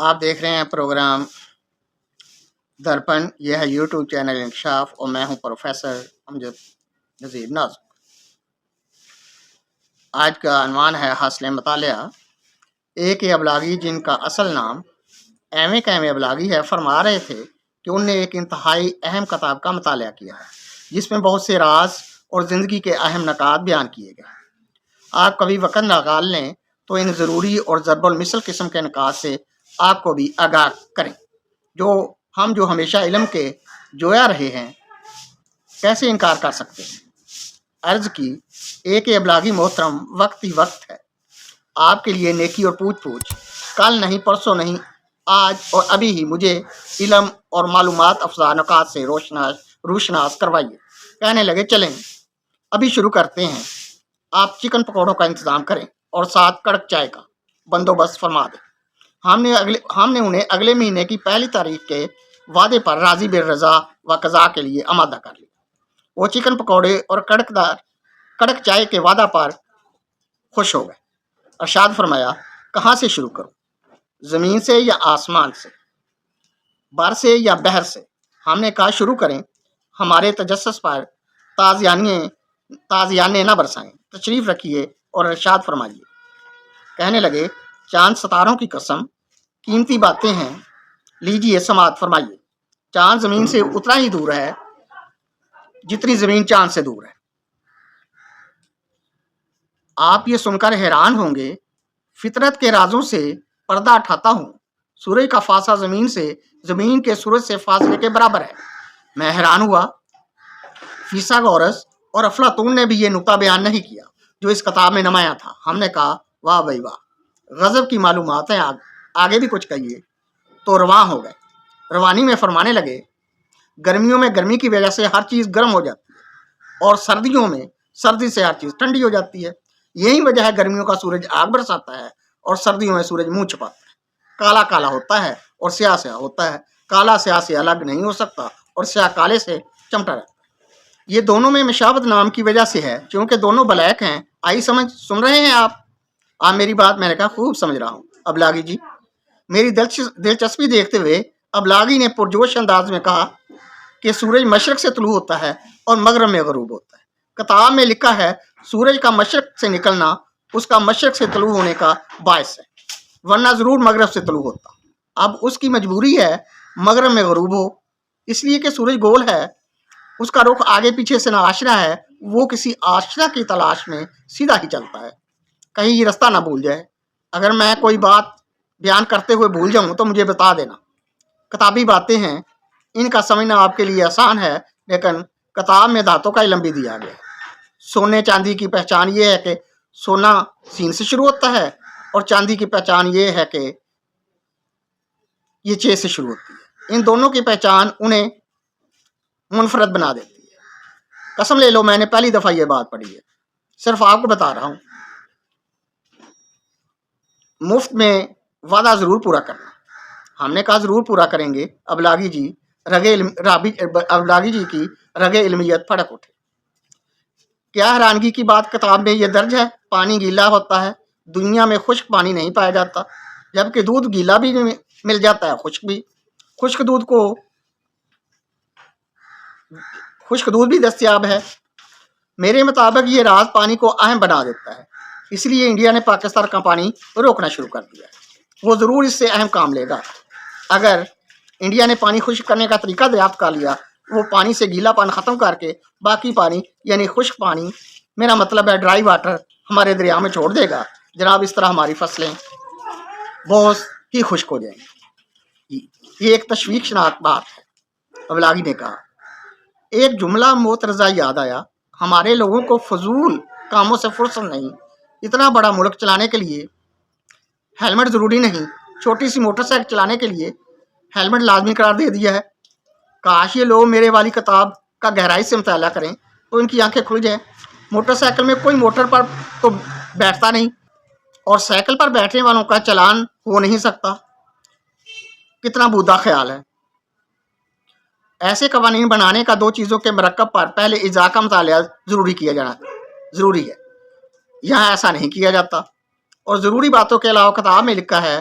آپ دیکھ رہے ہیں پروگرام درپن. یہ ہے یوٹیوب چینل انکشاف اور میں ہوں پروفیسر امجد نذیر نازک. آج کا عنوان ہے حاصل مطالعہ. ایک ابلاغی جن کا اصل نام ایم اے ابلاغی ہے فرما رہے تھے کہ انہوں نے ایک انتہائی اہم کتاب کا مطالعہ کیا ہے جس میں بہت سے راز اور زندگی کے اہم نکات بیان کیے گئے. آپ کبھی وقت نکال لیں تو ان ضروری اور ضرب المثل قسم کے نکات سے آپ کو بھی آگاہ کریں جو ہمیشہ علم کے جویا رہے ہیں. کیسے انکار کر سکتے ہیں؟ عرض کی ایک ابلاغی محترم وقت ہی وقت ہے. آپ کے لیے نیکی اور پوچھ کل نہیں پرسوں نہیں آج اور ابھی ہی مجھے علم اور معلومات افزا نکات سے روشناس کروائیے. کہنے لگے چلیں ابھی شروع کرتے ہیں. آپ چکن پکوڑوں کا انتظام کریں اور ساتھ کڑک چائے کا بندوبست فرما دیں. ہم نے انہیں اگلے مہینے کی 1 تاریخ کے وعدے پر راضی بالرضا و قضا کے لیے آمادہ کر لیا. وہ چکن پکوڑے اور کڑک چائے کے وعدہ پر خوش ہو گئے. ارشاد فرمایا کہاں سے شروع کروں؟ زمین سے یا آسمان سے؟ بر سے یا بحر سے؟ ہم نے کہا شروع کریں. ہمارے تجسس پر تازیانے نہ برسائیں. تشریف رکھیے اور ارشاد فرمائیے. کہنے لگے چاند ستاروں کی قسم قیمتی باتیں ہیں. لیجیے سماعت فرمائیے. چاند زمین سے اتنا ہی دور ہے جتنی زمین چاند سے دور ہے. آپ یہ سن کر حیران ہوں گے. فطرت کے رازوں سے پردہ اٹھاتا ہوں. سورج کا فاصلہ زمین سے زمین کے سورج سے فاصلے کے برابر ہے. میں حیران ہوا. فیثاغورس اور افلاطون نے بھی یہ نقطہ بیان نہیں کیا جو اس کتاب میں نمایاں تھا. ہم نے کہا واہ بھائی واہ، غضب کی معلومات ہیں. آگے بھی کچھ کہیے. تو رواں ہو گئے. روانی میں فرمانے لگے گرمیوں میں گرمی کی وجہ سے ہر چیز گرم ہو جاتی ہے اور سردیوں میں سردی سے ہر چیز ٹھنڈی ہو جاتی ہے. یہی وجہ ہے گرمیوں کا سورج آگ برساتا ہے اور سردیوں میں سورج منہ چھپاتا ہے. کالا کالا ہوتا ہے اور سیاہ سیاہ ہوتا ہے. کالا سیاہ سے الگ نہیں ہو سکتا اور سیاہ کالے سے چمٹا رہتا ہے. یہ دونوں میں مشابہت نام کی وجہ سے ہے چونکہ دونوں بلیک ہیں. آئی سمجھ سن رہے ہیں آپ میری بات؟ میں نے کہا خوب سمجھ رہا ہوں ابلاغی جی. میری دلچسپی دیکھتے ہوئے ابلاغی نے پرجوش انداز میں کہا کہ سورج مشرق سے طلوع ہوتا ہے اور مغرب میں غروب ہوتا ہے. کتاب میں لکھا ہے سورج کا مشرق سے نکلنا اس کا مشرق سے طلوع ہونے کا باعث ہے، ورنہ ضرور مغرب سے طلوع ہوتا. اب اس کی مجبوری ہے مغرب میں غروب ہو، اس لیے کہ سورج گول ہے. اس کا رخ آگے پیچھے سے نہ آشنا ہے. وہ کسی آشنا کی تلاش میں سیدھا ہی چلتا ہے. کہیں یہ رستہ نہ بھول جائے. اگر میں کوئی بات بیان کرتے ہوئے بھول جاؤں تو مجھے بتا دینا. کتابی باتیں ہیں، ان کا سمجھنا آپ کے لیے آسان ہے، لیکن کتاب میں دھاتوں کا علم بھی دیا گیا. سونے چاندی کی پہچان یہ ہے کہ سونا سین سے شروع ہوتا ہے اور چاندی کی پہچان یہ ہے کہ یہ چھ سے شروع ہوتی ہے. ان دونوں کی پہچان انہیں منفرد بنا دیتی ہے. قسم لے لو میں نے پہلی دفعہ یہ بات پڑھی ہے. صرف آپ کو بتا رہا ہوں. مفت میں وعدہ ضرور پورا کرنا. ہم نے کہا ضرور پورا کریں گے. ابلاغی جی کی رگے علمیت پھڑک اٹھے. کیا حیرانگی کی بات، کتاب میں یہ درج ہے پانی گیلا ہوتا ہے. دنیا میں خشک پانی نہیں پایا جاتا، جبکہ دودھ گیلا بھی مل جاتا ہے، خشک بھی. خشک دودھ بھی دستیاب ہے. میرے مطابق یہ راز پانی کو اہم بنا دیتا ہے. اس لیے انڈیا نے پاکستان کا پانی روکنا شروع کر دیا ہے. وہ ضرور اس سے اہم کام لے گا. اگر انڈیا نے پانی خشک کرنے کا طریقہ دریافت کر لیا، وہ پانی سے گیلا پانی ختم کر کے باقی پانی یعنی خشک پانی، میرا مطلب ہے ڈرائی واٹر، ہمارے دریا میں چھوڑ دے گا. جناب اس طرح ہماری فصلیں بہت ہی خشک ہو جائیں گی. یہ ایک تشویشناک بات ہے. ابلاغی نے کہا. ایک جملہ معترضہ یاد آیا. ہمارے لوگوں کو فضول کاموں سے فرصت نہیں. اتنا بڑا ملک چلانے کے لیے ہیلمٹ ضروری نہیں. چھوٹی سی موٹر سائیکل چلانے کے لیے ہیلمٹ لازمی قرار دے دیا ہے. کاش یہ لوگ میرے والی کتاب کا گہرائی سے مطالعہ کریں تو ان کی آنکھیں کھل جائیں. موٹر سائیکل میں کوئی موٹر پر تو بیٹھتا نہیں اور سائیکل پر بیٹھنے والوں کا چلان ہو نہیں سکتا. کتنا بودا خیال ہے. ایسے قوانین بنانے کا 2 چیزوں کے مرکب پر پہلے اجزاء کا مطالعہ ضروری ہے. یہاں ایسا نہیں کیا جاتا. اور ضروری باتوں کے علاوہ کتاب میں لکھا ہے